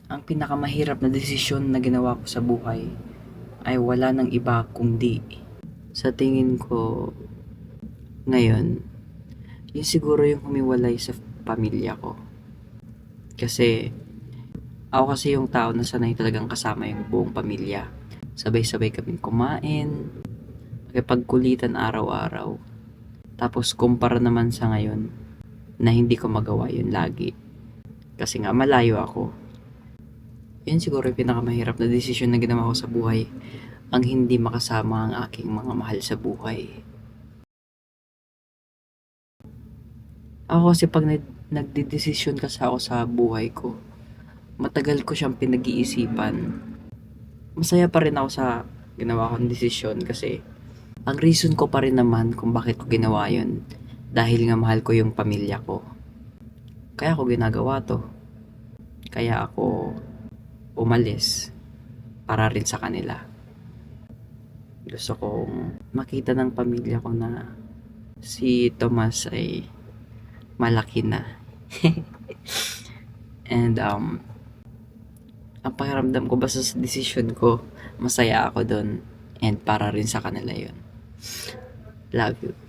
Ang pinakamahirap na desisyon na ginawa ko sa buhay ay wala ng iba kundi sa tingin ko ngayon, yun siguro yung humiwalay sa pamilya ko. Kasi ako kasi yung tao na sanay talagang kasama yung buong pamilya. Sabay-sabay kaming kumain, makipagkulitan araw-araw. Tapos kumpara naman sa ngayon na hindi ko magawa yun lagi. Kasi nga malayo ako. Yun siguro yung pinakamahirap na desisyon na ginawa ko sa buhay. Ang hindi makasama ang aking mga mahal sa buhay. Ako kasi pag nagdidesisyon kasi ako sa buhay ko, matagal ko siyang pinag-iisipan. Masaya pa rin ako sa ginawa kong desisyon kasi ang reason ko pa rin naman kung bakit ko ginawa yun. Dahil nga mahal ko yung pamilya ko. Kaya ako ginagawa to. Kaya ako umalis para rin sa kanila. Gusto kong makita ng pamilya ko na si Tomas ay malaki na. And ang pakiramdam ko basta sa decision ko, masaya ako doon. And para rin sa kanila yun. Love you.